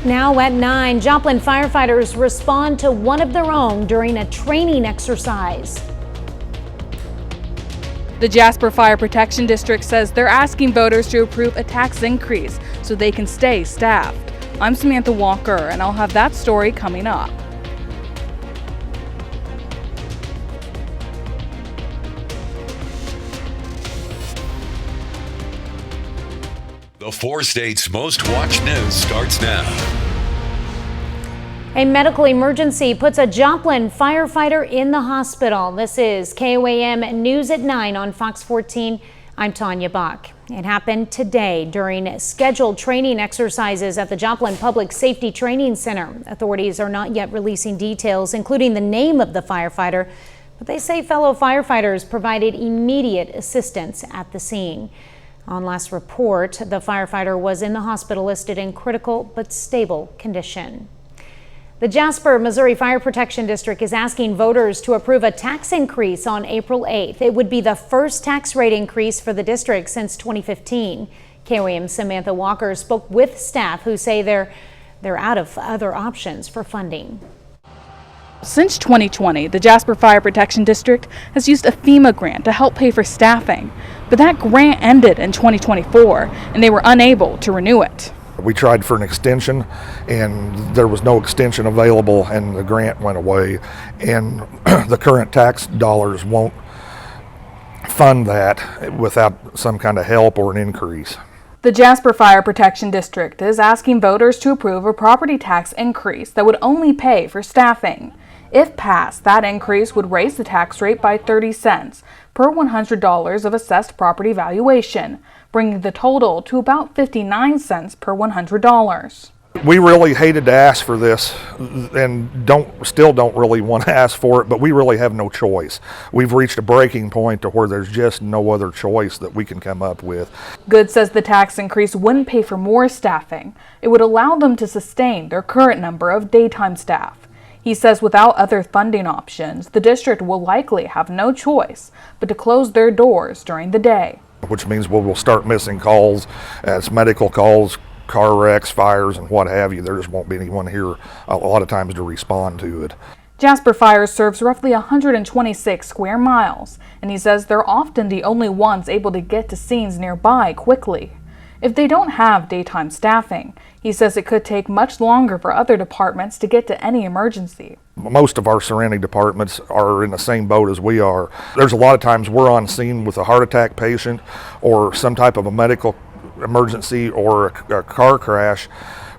Now at 9, Joplin firefighters respond to one of their own during a training exercise. The Jasper Fire Protection District says they're asking voters to approve a tax increase so they can stay staffed. I'm Samantha Walker, and I'll have that story coming up. The 4 states' most watched news starts now. A medical emergency puts a Joplin firefighter in the hospital. This is KOAM News at 9 on Fox 14. I'm Tanya Bach. It happened today during scheduled training exercises at the Joplin Public Safety Training Center. Authorities are not yet releasing details, including the name of the firefighter, but they say fellow firefighters provided immediate assistance at the scene. On last report, the firefighter was in the hospital listed in critical but stable condition. The Jasper, Missouri Fire Protection District is asking voters to approve a tax increase on April 8th. It would be the first tax rate increase for the district since 2015. KOAM's Samantha Walker spoke with staff who say they're out of other options for funding. Since 2020, the Jasper Fire Protection District has used a FEMA grant to help pay for staffing, but that grant ended in 2024 and they were unable to renew it. We tried for an extension and there was no extension available and the grant went away, and the current tax dollars won't fund that without some kind of help or an increase. The Jasper Fire Protection District is asking voters to approve a property tax increase that would only pay for staffing. If passed, that increase would raise the tax rate by 30 cents per $100 of assessed property valuation, bringing the total to about 59 cents per $100. We really hated to ask for this and still don't really want to ask for it, but we really have no choice. We've reached a breaking point to where there's just no other choice that we can come up with. Good says the tax increase wouldn't pay for more staffing. It would allow them to sustain their current number of daytime staff. He says without other funding options, the district will likely have no choice but to close their doors during the day. Which means we'll start missing calls as medical calls, car wrecks, fires, and what have you. There just won't be anyone here a lot of times to respond to it. Jasper Fire serves roughly 126 square miles, and he says they're often the only ones able to get to scenes nearby quickly. If they don't have daytime staffing, he says it could take much longer for other departments to get to any emergency. Most of our surrounding departments are in the same boat as we are. There's a lot of times we're on scene with a heart attack patient or some type of a medical emergency or a car crash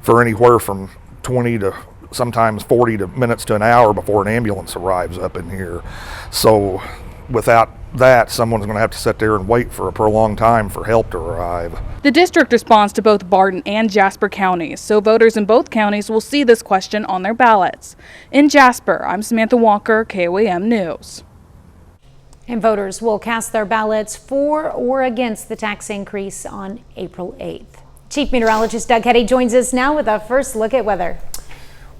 for anywhere from 20 to sometimes 40 minutes to an hour before an ambulance arrives up in here. So without that, someone's going to have to sit there and wait for a prolonged time for help to arrive. The district responds to both Barton and Jasper counties, so voters in both counties will see this question on their ballots. In Jasper, I'm Samantha Walker, KOAM News. And voters will cast their ballots for or against the tax increase on April 8th. Chief Meteorologist Doug Hetty joins us now with a first look at weather.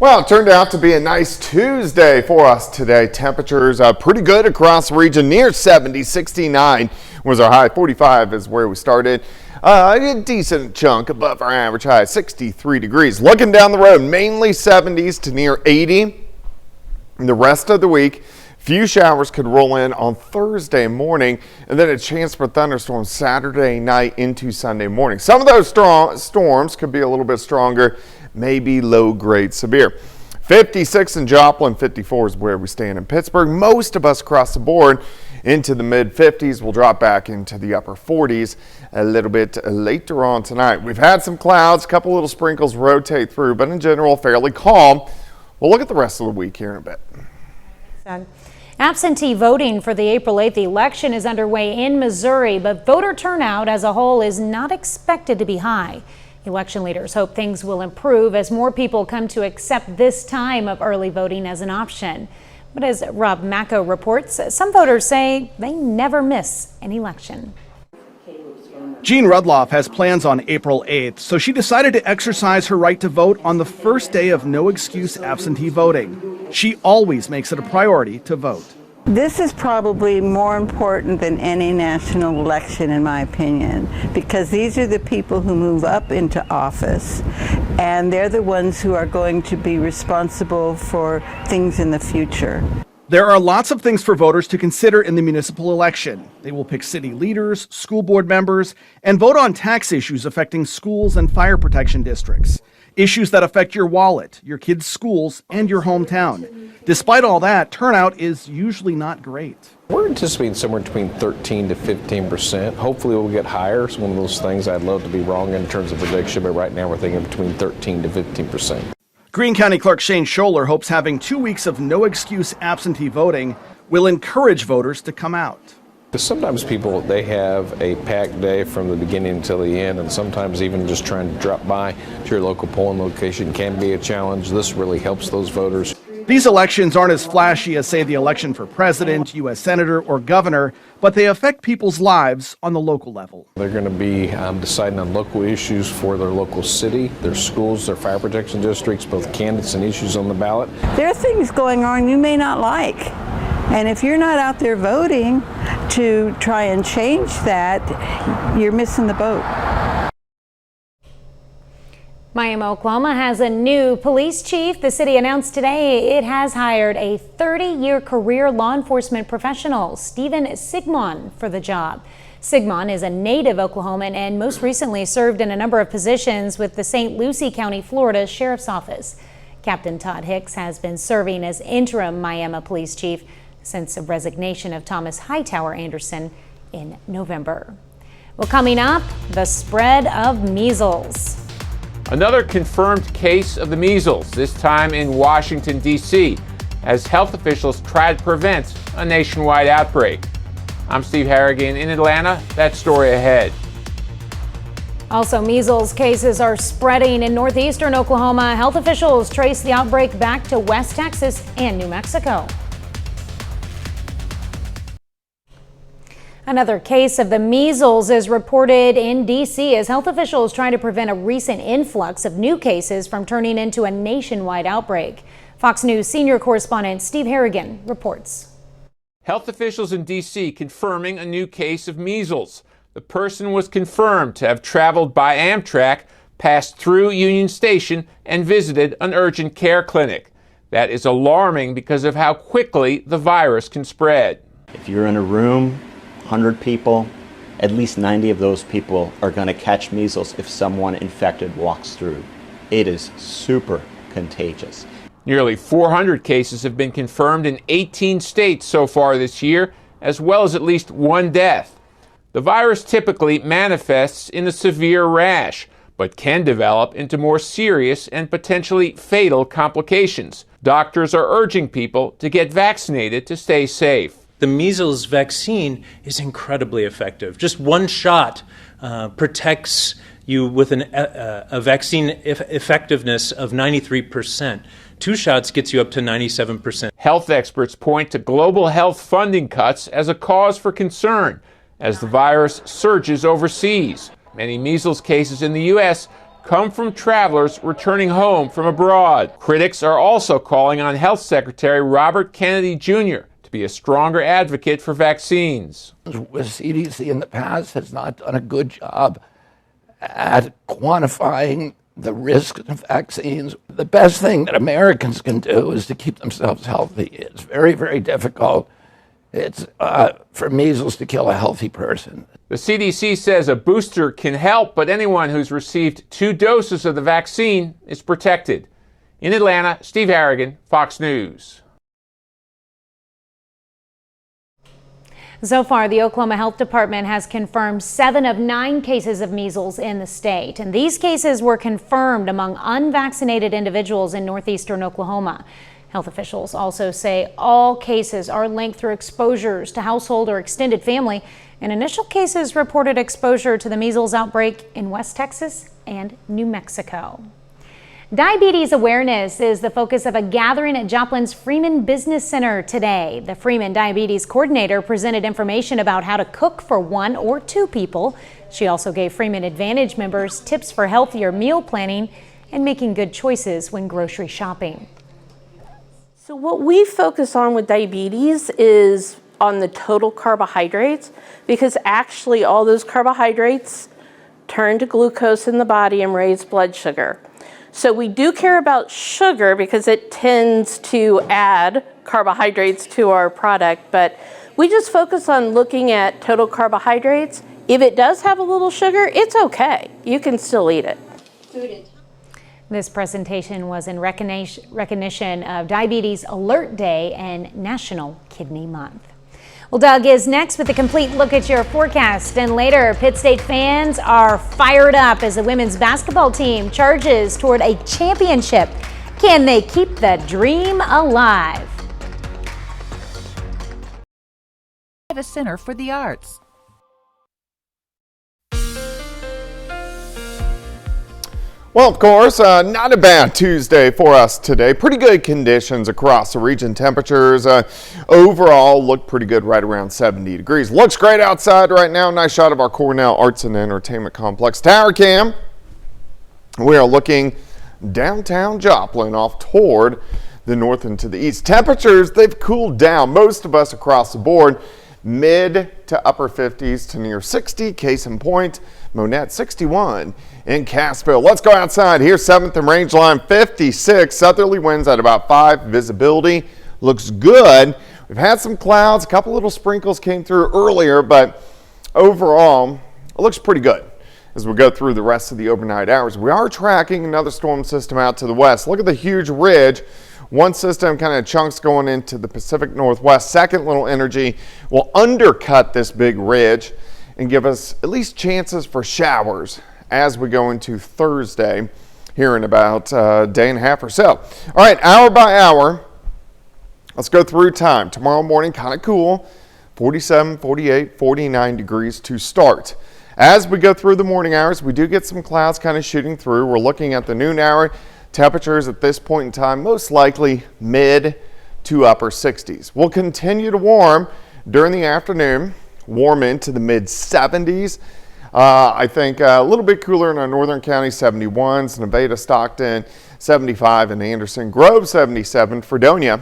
Well, it turned out to be a nice Tuesday for us today. Temperatures pretty good across the region, near 70, 69 was our high, 45 is where we started. A decent chunk above our average high, 63 degrees. Looking down the road, mainly 70s to near 80. The rest of the week, few showers could roll in on Thursday morning, and then a chance for thunderstorms Saturday night into Sunday morning. Some of those storms could be a little bit stronger, maybe low-grade severe. 56 in Joplin, 54 is where we stand in Pittsburgh. Most of us across the board into the mid-50s. We'll drop back into the upper 40s a little bit later on tonight. We've had some clouds, a couple little sprinkles rotate through, but in general, fairly calm. We'll look at the rest of the week here in a bit. Absentee voting for the April 8th election is underway in Missouri, but voter turnout as a whole is not expected to be high. Election leaders hope things will improve as more people come to accept this time of early voting as an option. But as Rob Macco reports, some voters say they never miss an election. Jean Rudloff has plans on April 8th, so she decided to exercise her right to vote on the first day of no-excuse absentee voting. She always makes it a priority to vote. This is probably more important than any national election, in my opinion, because these are the people who move up into office, and they're the ones who are going to be responsible for things in the future. There are lots of things for voters to consider in the municipal election. They will pick city leaders, school board members, and vote on tax issues affecting schools and fire protection districts. Issues that affect your wallet, your kids' schools, and your hometown. Despite all that, turnout is usually not great. We're anticipating somewhere between 13 to 15%. Hopefully we'll get higher. It's one of those things I'd love to be wrong in terms of prediction, but right now we're thinking between 13 to 15%. Greene County Clerk Shane Scholler hopes having 2 weeks of no-excuse absentee voting will encourage voters to come out. Because sometimes people, they have a packed day from the beginning until the end, and sometimes even just trying to drop by to your local polling location can be a challenge. This really helps those voters. These elections aren't as flashy as, say, the election for president, U.S. senator, or governor, but they affect people's lives on the local level. They're going to be deciding on local issues for their local city, their schools, their fire protection districts, both candidates and issues on the ballot. There are things going on you may not like. And if you're not out there voting to try and change that, you're missing the boat. Miami, Oklahoma has a new police chief. The city announced today it has hired a 30-year career law enforcement professional, Stephen Sigmon, for the job. Sigmon is a native Oklahoman and most recently served in a number of positions with the St. Lucie County, Florida Sheriff's Office. Captain Todd Hicks has been serving as interim Miami police chief since the resignation of Thomas Hightower Anderson in November. Well, coming up, the spread of measles. Another confirmed case of the measles, this time in Washington, D.C., as health officials try to prevent a nationwide outbreak. I'm Steve Harrigan in Atlanta. That story ahead. Also, measles cases are spreading in northeastern Oklahoma. Health officials trace the outbreak back to West Texas and New Mexico. Another case of the measles is reported in D.C. as health officials try to prevent a recent influx of new cases from turning into a nationwide outbreak. Fox News senior correspondent Steve Harrigan reports. Health officials in D.C. confirming a new case of measles. The person was confirmed to have traveled by Amtrak, passed through Union Station, and visited an urgent care clinic. That is alarming because of how quickly the virus can spread. If you're in a room, 100 people, at least 90 of those people are going to catch measles if someone infected walks through. It is super contagious. Nearly 400 cases have been confirmed in 18 states so far this year, as well as at least one death. The virus typically manifests in a severe rash, but can develop into more serious and potentially fatal complications. Doctors are urging people to get vaccinated to stay safe. The measles vaccine is incredibly effective. Just one shot protects you with a vaccine effectiveness of 93%. 2 shots gets you up to 97%. Health experts point to global health funding cuts as a cause for concern as the virus surges overseas. Many measles cases in the U.S. come from travelers returning home from abroad. Critics are also calling on Health Secretary Robert Kennedy Jr. to be a stronger advocate for vaccines. The CDC in the past has not done a good job at quantifying the risks of vaccines. The best thing that Americans can do is to keep themselves healthy. It's very, very difficult. It's for measles to kill a healthy person. The CDC says a booster can help, but anyone who's received 2 doses of the vaccine is protected. In Atlanta, Steve Harrigan, Fox News. So far, the Oklahoma Health Department has confirmed 7 of 9 cases of measles in the state. And these cases were confirmed among unvaccinated individuals in northeastern Oklahoma. Health officials also say all cases are linked through exposures to household or extended family. And initial cases reported exposure to the measles outbreak in West Texas and New Mexico. Diabetes awareness is the focus of a gathering at Joplin's Freeman Business Center today. The Freeman Diabetes Coordinator presented information about how to cook for 1 or 2 people. She also gave Freeman Advantage members tips for healthier meal planning and making good choices when grocery shopping. So what we focus on with diabetes is on the total carbohydrates, because actually all those carbohydrates turn to glucose in the body and raise blood sugar. So we do care about sugar because it tends to add carbohydrates to our product, but we just focus on looking at total carbohydrates. If it does have a little sugar, it's okay. You can still eat it. This presentation was in recognition of Diabetes Alert Day and National Kidney Month. Well, Doug is next with a complete look at your forecast. And later, Pitt State fans are fired up as the women's basketball team charges toward a championship. Can they keep the dream alive? A Center for the Arts. Well, of course, not a bad Tuesday for us today. Pretty good conditions across the region. Temperatures overall look pretty good, right around 70 degrees. Looks great outside right now. Nice shot of our Cornell Arts and Entertainment Complex tower cam. We are looking downtown Joplin off toward the north and to the east. Temperatures, they've cooled down. Most of us across the board, mid to upper 50s to near 60. Case in point, Monette 61 in Cassville. Let's go outside. Here's 7th and Rangeline 56. Southerly winds at about 5. Visibility looks good. We've had some clouds. A couple little sprinkles came through earlier, but overall, it looks pretty good as we go through the rest of the overnight hours. We are tracking another storm system out to the west. Look at the huge ridge. One system kind of chunks going into the Pacific Northwest. Second little energy will undercut this big ridge and give us at least chances for showers as we go into Thursday here in about a day and a half or so. All right, hour by hour, let's go through time. Tomorrow morning, kind of cool, 47, 48, 49 degrees to start. As we go through the morning hours, we do get some clouds kind of shooting through. We're looking at the noon hour. Temperatures at this point in time, most likely mid to upper 60s. We'll continue to warm during the afternoon, warm into the mid 70s. I think a little bit cooler in our northern county, 71s, Nevada, Stockton, 75, and Anderson, Grove, 77, Fredonia,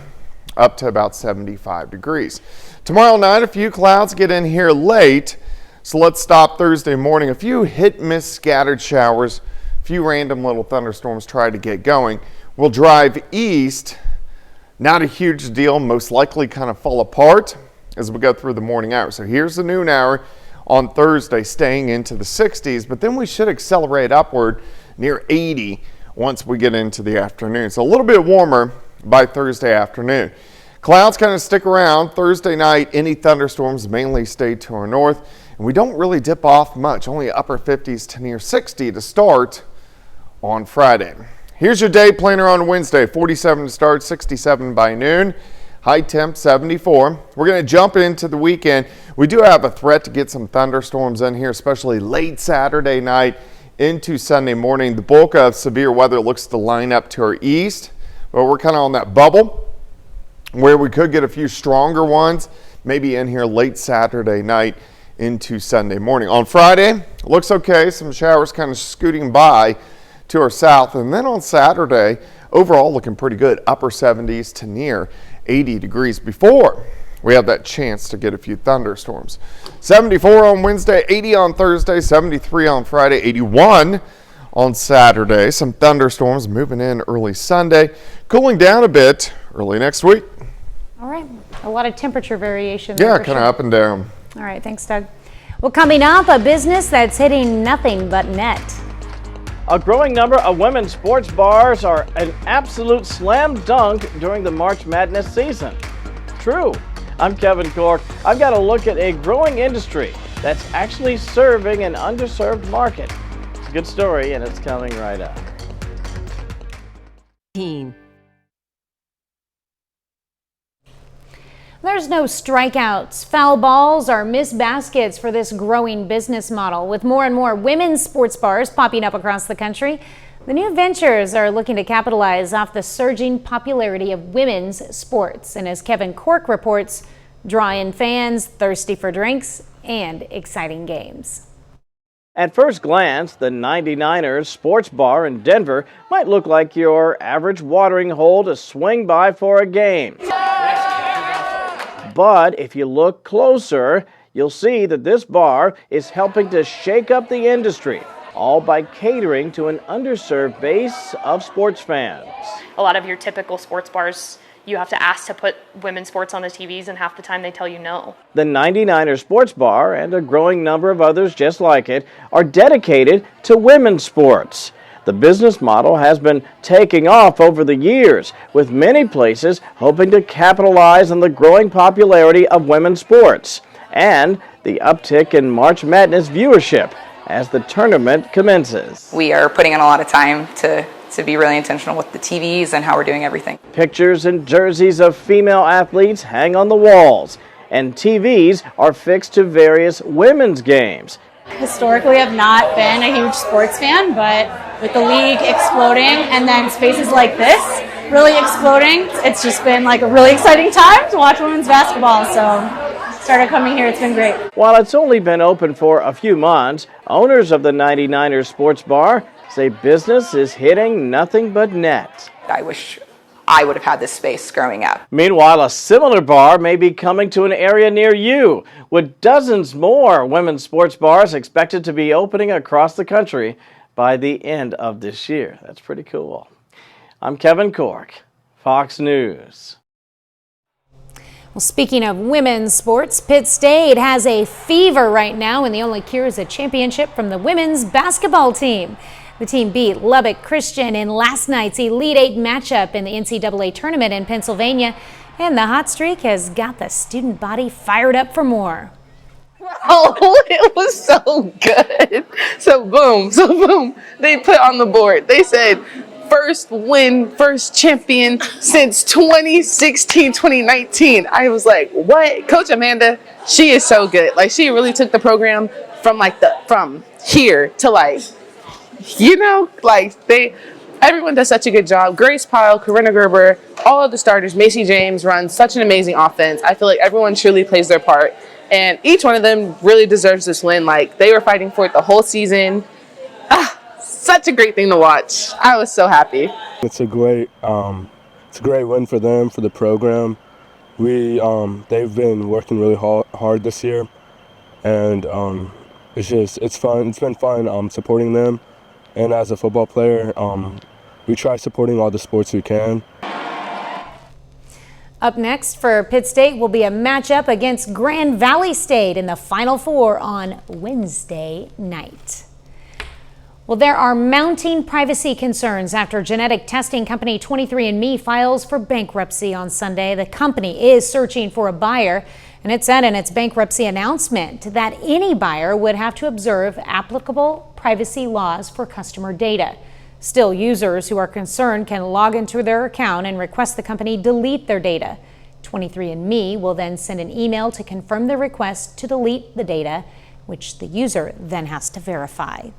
up to about 75 degrees. Tomorrow night, a few clouds get in here late, so let's stop Thursday morning. A few hit-miss scattered showers, a few random little thunderstorms try to get going. We'll drive east, not a huge deal, most likely kind of fall apart as we go through the morning hours. So here's the noon hour on Thursday, staying into the 60s, but then we should accelerate upward near 80 once we get into the afternoon. So a little bit warmer by Thursday afternoon. Clouds kind of stick around Thursday night. Any thunderstorms mainly stay to our north, and we don't really dip off much, only upper 50s to near 60 to start on Friday. Here's your day planner on Wednesday, 47 to start, 67 by noon. High temp 74. We're going to jump into the weekend. We do have a threat to get some thunderstorms in here, especially late Saturday night into Sunday morning. The bulk of severe weather looks to line up to our east, but we're kind of on that bubble where we could get a few stronger ones, maybe in here late Saturday night into Sunday morning. On Friday, looks okay. Some showers kind of scooting by to our south. And then on Saturday, overall looking pretty good, upper 70s to near 80 degrees before we have that chance to get a few thunderstorms. 74 on Wednesday, 80 on Thursday, 73 on Friday, 81 on Saturday. Some thunderstorms moving in early Sunday, cooling down a bit early next week. All right, a lot of temperature variation. Yeah, kind of up and down. All right, thanks, Doug. Well, coming up, a business that's hitting nothing but net. A growing number of women's sports bars are an absolute slam dunk during the March Madness season. True. I'm Kevin Cork. I've got a look at a growing industry that's actually serving an underserved market. It's a good story, and it's coming right up. There's no strikeouts, foul balls, or missed baskets for this growing business model. With more and more women's sports bars popping up across the country, the new ventures are looking to capitalize off the surging popularity of women's sports. And as Kevin Cork reports, draw in fans thirsty for drinks and exciting games. At first glance, the 99ers Sports Bar in Denver might look like your average watering hole to swing by for a game. But if you look closer, you'll see that this bar is helping to shake up the industry. all by catering to an underserved base of sports fans. A lot of your typical sports bars, you have to ask to put women's sports on the TVs, and half the time they tell you no. The 99er Sports Bar and a growing number of others just like it are dedicated to women's sports. The business model has been taking off over the years, with many places hoping to capitalize on the growing popularity of women's sports and the uptick in March Madness viewership as the tournament commences. We are putting in a lot of time to be really intentional with the TVs and how we're doing everything. Pictures and jerseys of female athletes hang on the walls, and TVs are fixed to various women's games. Historically, I've not been a huge sports fan, but with the league exploding and then spaces like this really exploding, it's just been like a really exciting time to watch women's basketball. So started coming here, it's been great. While it's only been open for a few months, owners of the 99er Sports Bar say business is hitting nothing but net. I wish I would have had this space growing up. Meanwhile, a similar bar may be coming to an area near you, with dozens more women's sports bars expected to be opening across the country by the end of this year. That's pretty cool. I'm Kevin Cork, Fox News. Well, speaking of women's sports, Pitt State has a fever right now, and the only cure is a championship from the women's basketball team. The team beat Lubbock Christian in last night's Elite Eight matchup in the NCAA tournament in Pennsylvania, and the hot streak has got the student body fired up for more. Oh, it was so good. So boom, they put on the board. They said, first win, first champion since 2016, 2019. I was like, what? Coach Amanda, she is so good. Like, she really took the program from from here to everyone does such a good job. Grace Pyle, Corinna Gerber, all of the starters, Macy James runs such an amazing offense. I feel like everyone truly plays their part, and each one of them really deserves this win. Like, they were fighting for it the whole season. Such a great thing to watch. I was so happy. It's a great win for them, for the program. They've been working really hard this year, and it's fun. It's been fun supporting them. And as a football player, we try supporting all the sports we can. Up next for Pitt State will be a matchup against Grand Valley State in the Final Four on Wednesday night. Well, there are mounting privacy concerns after genetic testing company 23andMe files for bankruptcy on Sunday. The company is searching for a buyer, and it said in its bankruptcy announcement that any buyer would have to observe applicable privacy laws for customer data. Still, users who are concerned can log into their account and request the company delete their data. 23andMe will then send an email to confirm the request to delete the data, which the user then has to verify.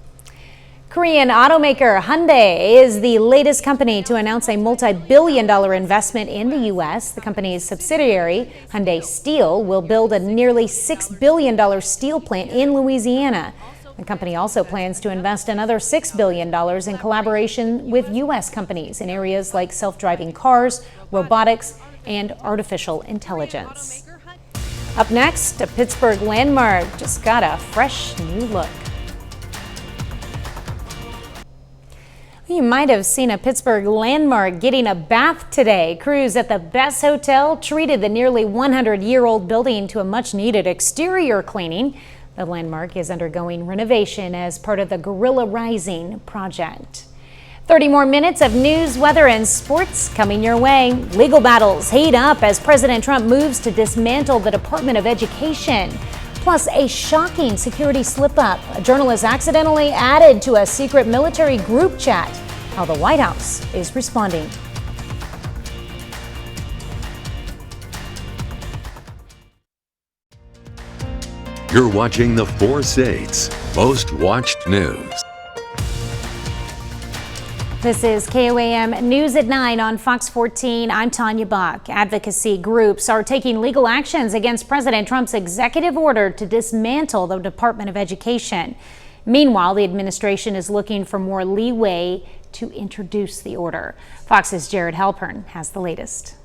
Korean automaker Hyundai is the latest company to announce a multi-billion-dollar investment in the U.S. The company's subsidiary, Hyundai Steel, will build a nearly $6 billion steel plant in Louisiana. The company also plans to invest another $6 billion in collaboration with U.S. companies in areas like self-driving cars, robotics, and artificial intelligence. Up next, a Pittsburgh landmark just got a fresh new look. You might have seen a Pittsburgh landmark getting a bath today. Crews at the Best Hotel treated the nearly 100-year-old building to a much-needed exterior cleaning. The landmark is undergoing renovation as part of the Gorilla Rising project. 30 more minutes of news, weather, and sports coming your way. Legal battles heat up as President Trump moves to dismantle the Department of Education. Plus, a shocking security slip-up. A journalist accidentally added to a secret military group chat. How the White House is responding. You're watching the Four States Most Watched News. This is KOAM News at 9 on Fox 14. I'm Tanya Buck. Advocacy groups are taking legal actions against President Trump's executive order to dismantle the Department of Education. Meanwhile, the administration is looking for more leeway to introduce the order. Fox's Jared Halpern has the latest.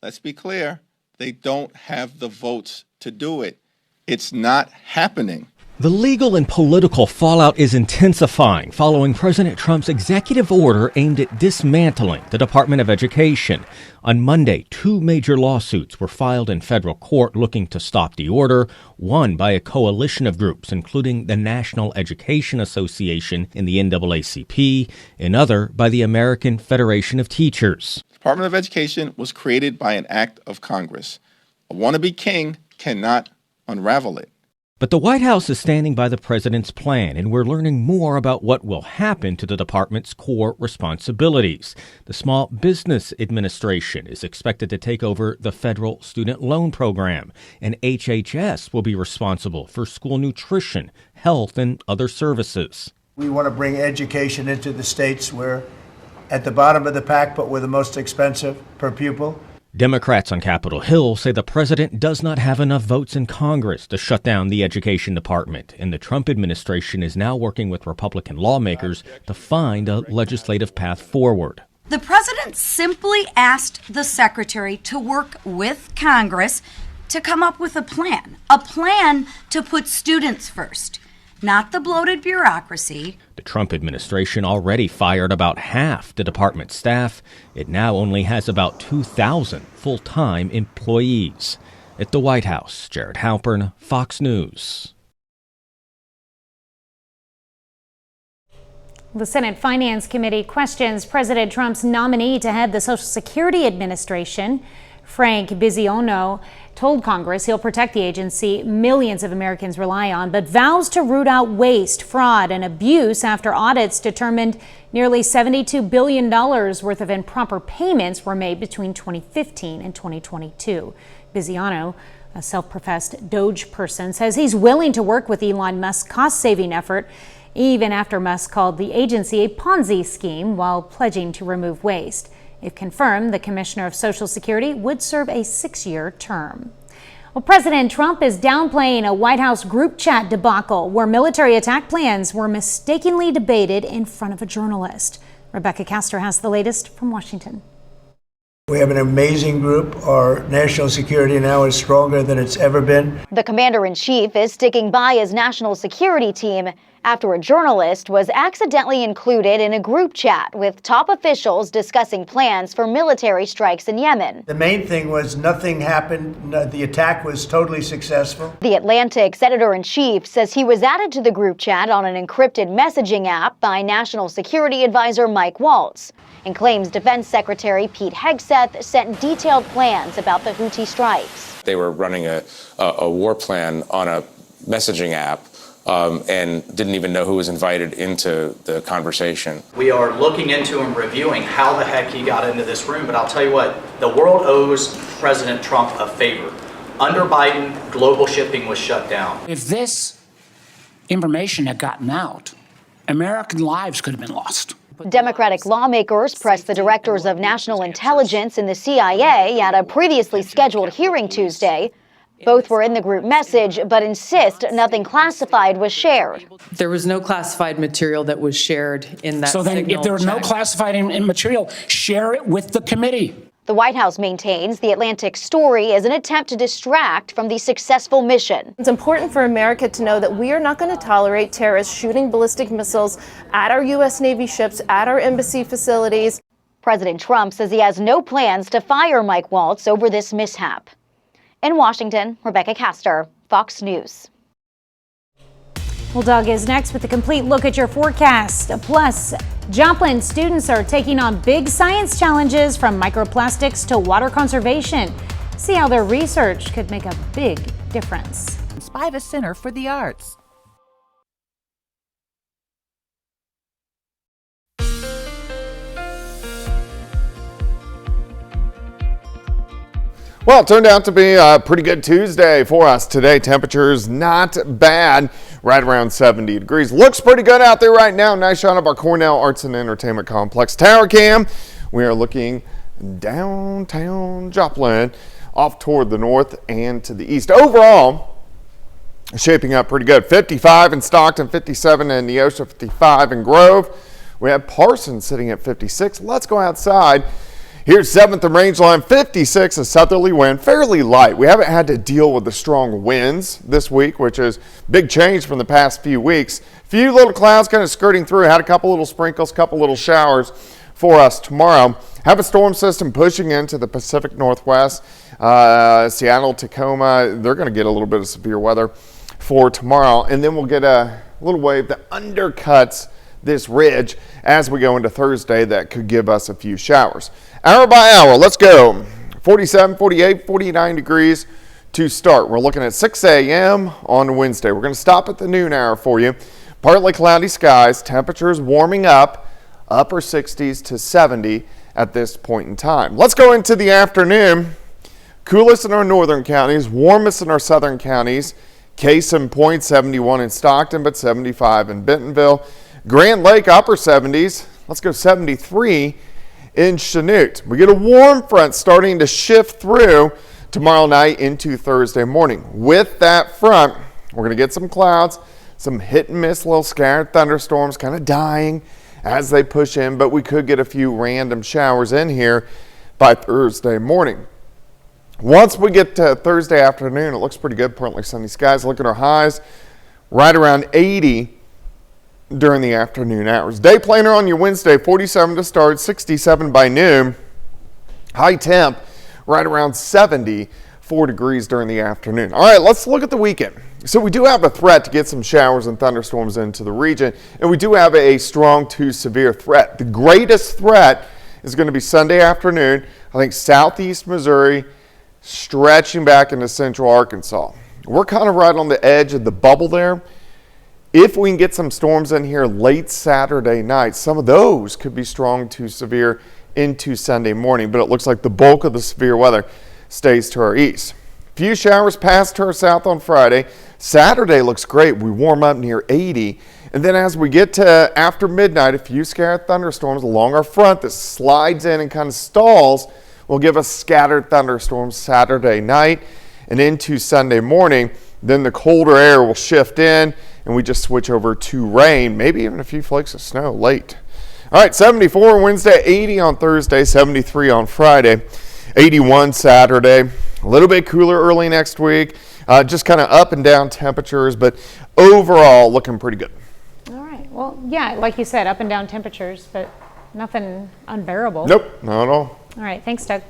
Let's be clear. They don't have the votes to do it. It's not happening. The legal and political fallout is intensifying following President Trump's executive order aimed at dismantling the Department of Education. On Monday, 2 major lawsuits were filed in federal court looking to stop the order, one by a coalition of groups, including the National Education Association and the NAACP, another by the American Federation of Teachers. The Department of Education was created by an act of Congress. A wannabe king cannot unravel it. But the White House is standing by the president's plan, and we're learning more about what will happen to the department's core responsibilities. The Small Business Administration is expected to take over the federal student loan program, and HHS will be responsible for school nutrition, health, and other services. We want to bring education into the states. We're at the bottom of the pack, but we're the most expensive per pupil. Democrats on Capitol Hill say the president does not have enough votes in Congress to shut down the education department, and the Trump administration is now working with Republican lawmakers to find a legislative path forward. The president simply asked the secretary to work with Congress to come up with a plan to put students first, not the bloated bureaucracy. The Trump administration already fired about half the department staff. It now only has about 2,000 full-time employees. At the White House, Jared Halpern, Fox News. The Senate Finance Committee questions President Trump's nominee to head the Social Security Administration. Frank Bisiono told Congress he'll protect the agency millions of Americans rely on, but vows to root out waste, fraud, and abuse after audits determined nearly $72 billion worth of improper payments were made between 2015 and 2022. Bisiono, a self-professed Doge person, says he's willing to work with Elon Musk's cost-saving effort, even after Musk called the agency a Ponzi scheme while pledging to remove waste. If confirmed, the Commissioner of Social Security would serve a 6-year term. Well, President Trump is downplaying a White House group chat debacle where military attack plans were mistakenly debated in front of a journalist. Rebecca Castor has the latest from Washington. We have an amazing group. Our national security now is stronger than it's ever been. The commander-in-chief is sticking by his national security team after a journalist was accidentally included in a group chat with top officials discussing plans for military strikes in Yemen. The main thing was nothing happened. The attack was totally successful. The Atlantic editor-in-chief says he was added to the group chat on an encrypted messaging app by National Security Advisor Mike Waltz, and claims Defense Secretary Pete Hegseth sent detailed plans about the Houthi strikes. They were running a war plan on a messaging app and didn't even know who was invited into the conversation. We are looking into and reviewing how the heck he got into this room, but I'll tell you what, the world owes President Trump a favor. Under Biden, global shipping was shut down. If this information had gotten out, American lives could have been lost. Democratic lawmakers pressed the directors of national intelligence and the CIA at a previously scheduled hearing Tuesday. Both were in the group message, but insist nothing classified was shared. There was no classified material that was shared in that. So then if there was no classified material, share it with the committee. The White House maintains the Atlantic story is an attempt to distract from the successful mission. It's important for America to know that we are not going to tolerate terrorists shooting ballistic missiles at our U.S. Navy ships, at our embassy facilities. President Trump says he has no plans to fire Mike Waltz over this mishap. In Washington, Rebecca Castor, Fox News. Well, Doug is next with a complete look at your forecast. Plus, Joplin students are taking on big science challenges from microplastics to water conservation. See how their research could make a big difference. By the Center for the Arts. Well, it turned out to be a pretty good Tuesday for us today. Temperatures not bad, right around 70 degrees. Looks pretty good out there right now. Nice shot of our Cornell Arts and Entertainment Complex tower cam. We are looking downtown Joplin, off toward the north and to the east. Overall, shaping up pretty good. 55 in Stockton, 57 in Neosho, 55 in Grove. We have Parsons sitting at 56. Let's go outside. Here's 7th and Rangeline, 56, a southerly wind, fairly light. We haven't had to deal with the strong winds this week, which is big change from the past few weeks. Few little clouds kind of skirting through. Had a couple little sprinkles, couple little showers for us tomorrow. Have a storm system pushing into the Pacific Northwest. Seattle, Tacoma, they're going to get a little bit of severe weather for tomorrow. And then we'll get a little wave that undercuts this ridge as we go into Thursday that could give us a few showers. Hour by hour, let's go. 47, 48, 49 degrees to start. We're looking at 6 a.m. on Wednesday. We're going to stop at the noon hour for you. Partly cloudy skies, temperatures warming up, upper 60s to 70 at this point in time. Let's go into the afternoon. Coolest in our northern counties, warmest in our southern counties. Case in Point, 71 in Stockton, but 75 in Bentonville. Grand Lake, upper 70s. Let's go 73 in Chanute. We get a warm front starting to shift through tomorrow night into Thursday morning. With that front, we're going to get some clouds, some hit and miss little scattered thunderstorms kind of dying as they push in, but we could get a few random showers in here by Thursday morning. Once we get to Thursday afternoon, it looks pretty good. Partly sunny skies. Look at our highs, right around 80 during the afternoon hours. Day planner on your Wednesday, 47 to start, 67 by noon. High temp, right around 74 degrees during the afternoon. All right, let's look at the weekend. So we do have a threat to get some showers and thunderstorms into the region, and we do have a strong to severe threat. The greatest threat is going to be Sunday afternoon. I think southeast Missouri, stretching back into central Arkansas. We're kind of right on the edge of the bubble there. If we can get some storms in here late Saturday night, some of those could be strong to severe into Sunday morning, but it looks like the bulk of the severe weather stays to our east. Few showers pass to our south on Friday. Saturday looks great. We warm up near 80. And then as we get to after midnight, a few scattered thunderstorms along our front that slides in and kind of stalls will give us scattered thunderstorms Saturday night and into Sunday morning. Then the colder air will shift in and we just switch over to rain, maybe even a few flakes of snow late. All right, 74 Wednesday, 80 on Thursday, 73 on Friday, 81 Saturday. A little bit cooler early next week, just kind of up and down temperatures, but overall looking pretty good. All right, well, yeah, like you said, up and down temperatures, but nothing unbearable. Nope, not at all. All right, thanks, Doug.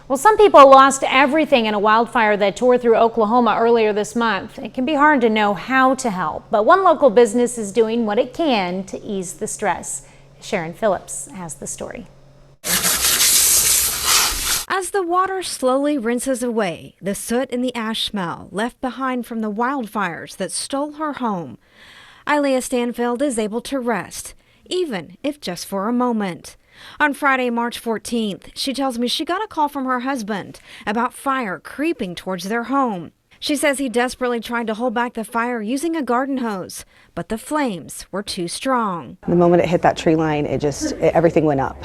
Well, some people lost everything in a wildfire that tore through Oklahoma earlier this month. It can be hard to know how to help, but one local business is doing what it can to ease the stress. Sharon Phillips has the story. As the water slowly rinses away the soot and the ash smell left behind from the wildfires that stole her home, Ilea Stanfield is able to rest, even if just for a moment. On Friday, March 14th, she tells me she got a call from her husband about fire creeping towards their home. She says he desperately tried to hold back the fire using a garden hose, but the flames were too strong. The moment it hit that tree line, everything went up.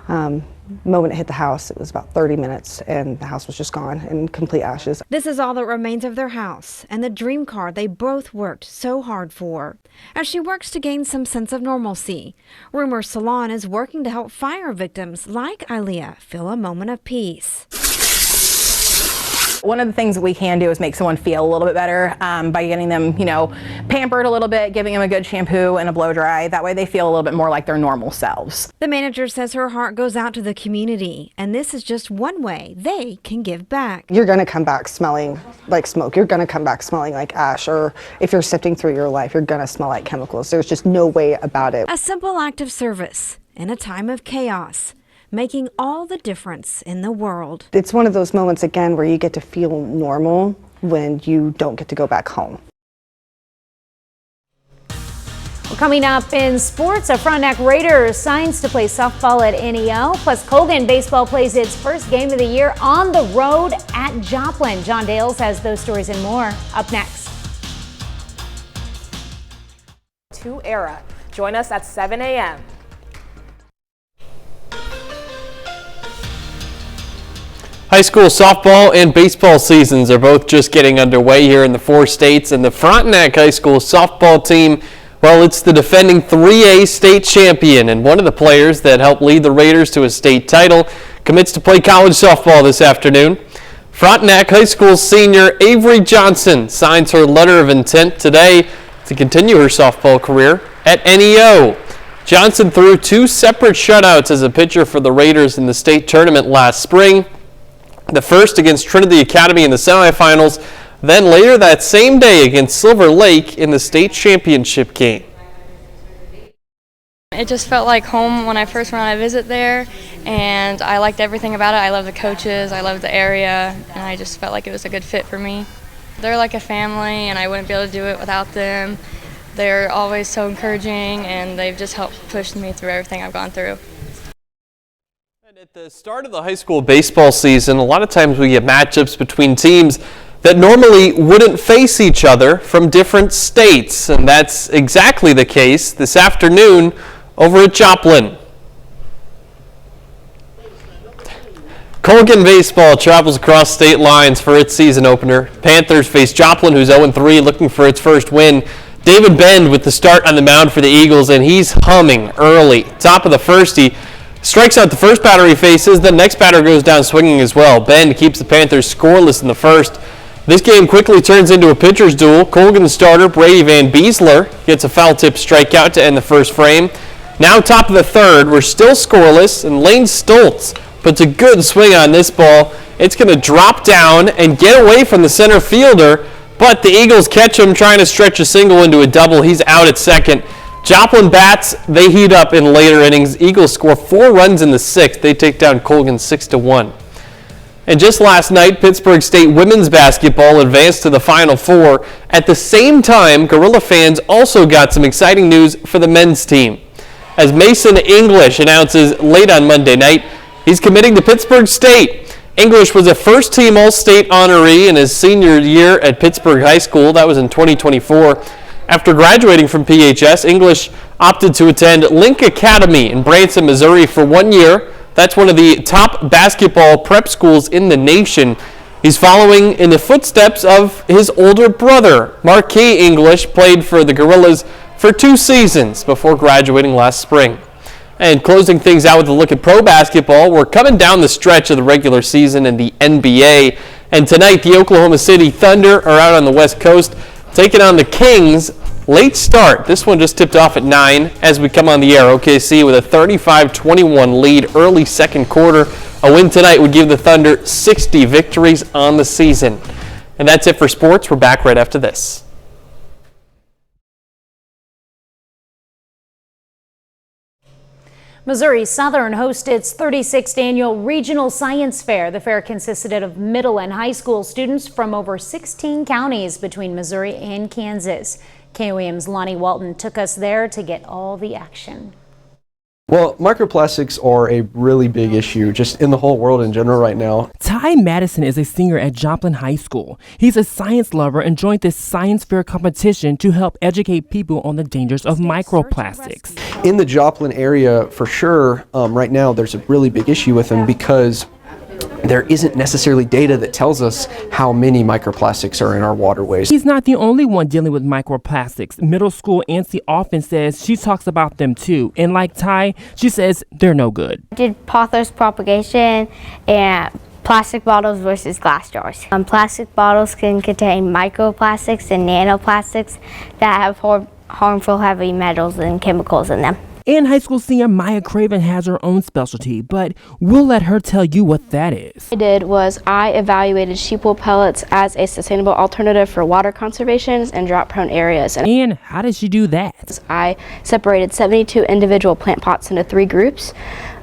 The moment it hit the house, it was about 30 minutes and the house was just gone in complete ashes. This is all that remains of their house and the dream car they both worked so hard for. As she works to gain some sense of normalcy, Rumor Salon is working to help fire victims like Ilea feel a moment of peace. One of the things that we can do is make someone feel a little bit better by getting them, pampered a little bit, giving them a good shampoo and a blow dry. That way they feel a little bit more like their normal selves. The manager says her heart goes out to the community, and this is just one way they can give back. You're going to come back smelling like smoke. You're going to come back smelling like ash, or if you're sifting through your life, you're going to smell like chemicals. There's just no way about it. A simple act of service in a time of chaos, making all the difference in the world. It's one of those moments, again, where you get to feel normal when you don't get to go back home. Well, coming up in sports, a Frontenac Raiders signs to play softball at NEO. Plus, Colgan baseball plays its first game of the year on the road at Joplin. John Dales has those stories and more up next. To Era. Join us at 7 a.m. High school softball and baseball seasons are both just getting underway here in the 4 states, and the Frontenac High School softball team Well, it's the defending 3A state champion, and one of the players that helped lead the Raiders to a state title commits to play college softball this afternoon. Frontenac High School senior Avery Johnson signs her letter of intent today to continue her softball career at NEO. Johnson threw 2 separate shutouts as a pitcher for the Raiders in the state tournament last spring. The first against Trinity Academy in the semifinals, then later that same day against Silver Lake in the state championship game. It just felt like home when I first went on a visit there, and I liked everything about it. I love the coaches, I love the area, and I just felt like it was a good fit for me. They're like a family, and I wouldn't be able to do it without them. They're always so encouraging, and they've just helped push me through everything I've gone through. At the start of the high school baseball season, a lot of times we get matchups between teams that normally wouldn't face each other from different states, and that's exactly the case this afternoon over at Joplin. Colgan baseball travels across state lines for its season opener. Panthers face Joplin, who's 0-3, looking for its first win. David Bend with the start on the mound for the Eagles, and he's humming early. Top of the first, he strikes out the first batter he faces. The next batter goes down swinging as well. Bend keeps the Panthers scoreless in the first. This game quickly turns into a pitcher's duel. Colgan starter Brady Van Beesler gets a foul tip strikeout to end the first frame. Now top of the third, we're still scoreless, and Lane Stoltz puts a good swing on this ball. It's going to drop down and get away from the center fielder, but the Eagles catch him trying to stretch a single into a double. He's out at second. Joplin bats, they heat up in later innings. Eagles score 4 runs in the 6th. They take down Colgan 6-1. And just last night, Pittsburgh State women's basketball advanced to the Final Four. At the same time, Gorilla fans also got some exciting news for the men's team. As Mason English announces late on Monday night, he's committing to Pittsburgh State. English was a first-team All-State honoree in his senior year at Pittsburgh High School. That was in 2024. After graduating from PHS, English opted to attend Link Academy in Branson, Missouri for 1 year. That's one of the top basketball prep schools in the nation. He's following in the footsteps of his older brother. Marquis English played for the Gorillas for 2 seasons before graduating last spring. And closing things out with a look at pro basketball, we're coming down the stretch of the regular season in the NBA. And tonight, the Oklahoma City Thunder are out on the West Coast taking on the Kings. Late start. This one just tipped off at 9 as we come on the air. OKC with a 35-21 lead early second quarter. A win tonight would give the Thunder 60 victories on the season. And that's it for sports. We're back right after this. Missouri Southern hosted its 36th annual Regional Science Fair. The fair consisted of middle and high school students from over 16 counties between Missouri and Kansas. KOAM's Lonnie Walton took us there to get all the action. Well, microplastics are a really big issue just in the whole world in general right now. Ty Madison is a senior at Joplin High School. He's a science lover and joined this science fair competition to help educate people on the dangers of microplastics. In the Joplin area, for sure, right now there's a really big issue with them because there isn't necessarily data that tells us how many microplastics are in our waterways. He's not the only one dealing with microplastics. Middle school Ancy often says she talks about them too. And like Ty, she says they're no good. I did pothos propagation and plastic bottles versus glass jars. Plastic bottles can contain microplastics and nanoplastics that have harmful heavy metals and chemicals in them. And high school senior Maya Craven has her own specialty, but we'll let her tell you what that is. What I did was I evaluated sheep wool pellets as a sustainable alternative for water conservation and drought-prone areas. And how did she do that? I separated 72 individual plant pots into 3 groups.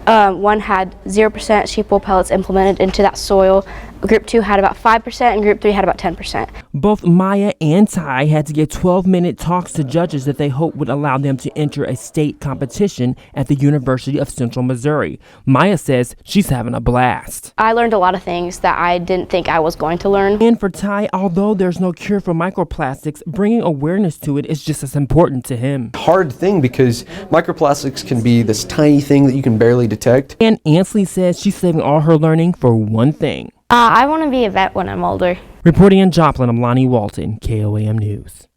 One had 0% sheep wool pellets implemented into that soil. Group 2 had about 5% and Group 3 had about 10%. Both Maya and Ty had to give 12-minute talks to judges that they hope would allow them to enter a state competition at the University of Central Missouri. Maya says she's having a blast. I learned a lot of things that I didn't think I was going to learn. And for Ty, although there's no cure for microplastics, bringing awareness to it is just as important to him. Hard thing because microplastics can be this tiny thing that you can barely detect. And Ansley says she's saving all her learning for one thing. I want to be a vet when I'm older. Reporting in Joplin, I'm Lonnie Walton, KOAM News.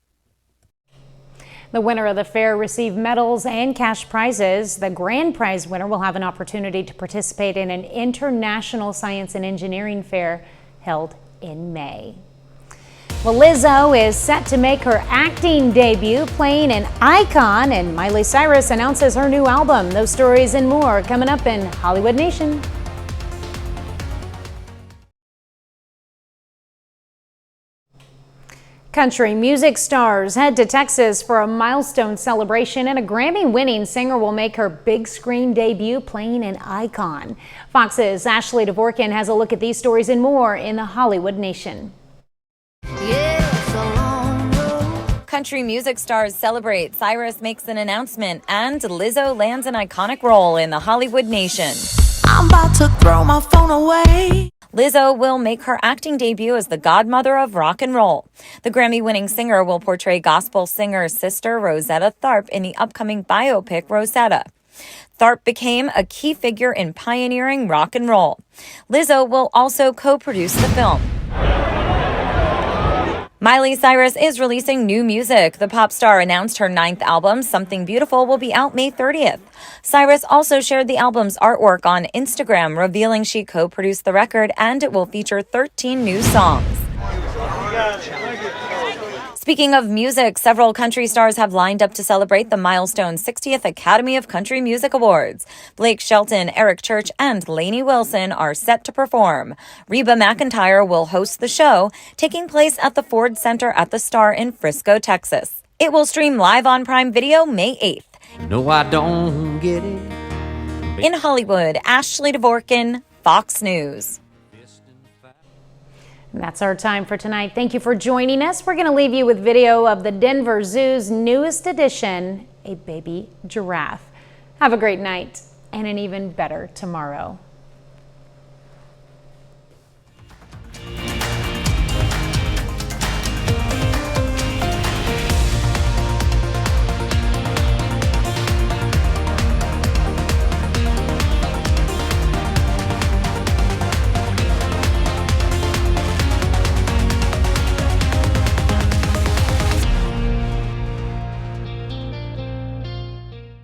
The winner of the fair received medals and cash prizes. The grand prize winner will have an opportunity to participate in an international science and engineering fair held in May. Well, Lizzo is set to make her acting debut playing an icon, and Miley Cyrus announces her new album. Those stories and more coming up in Hollywood Nation. Country music stars head to Texas for a milestone celebration, and a Grammy-winning singer will make her big screen debut playing an icon. Fox's Ashley Dvorkin has a look at these stories and more in the Hollywood Nation. Country music stars celebrate, Cyrus makes an announcement, and Lizzo lands an iconic role in the Hollywood Nation. I'm about to throw my phone away. Lizzo will make her acting debut as the godmother of rock and roll. The Grammy-winning singer will portray gospel singer sister Rosetta Tharpe in the upcoming biopic Rosetta. Tharpe became a key figure in pioneering rock and roll. Lizzo will also co-produce the film. Miley Cyrus is releasing new music. The pop star announced her 9th album, Something Beautiful, will be out May 30th. Cyrus also shared the album's artwork on Instagram, revealing she co-produced the record and it will feature 13 new songs. Speaking of music, several country stars have lined up to celebrate the milestone 60th Academy of Country Music Awards. Blake Shelton, Eric Church, and Lainey Wilson are set to perform. Reba McEntire will host the show, taking place at the Ford Center at the Star in Frisco, Texas. It will stream live on Prime Video May 8th. No, I don't get it. In Hollywood, Ashley Dvorkin, Fox News. And that's our time for tonight. Thank you for joining us. We're going to leave you with video of the Denver Zoo's newest addition, a baby giraffe. Have a great night and an even better tomorrow.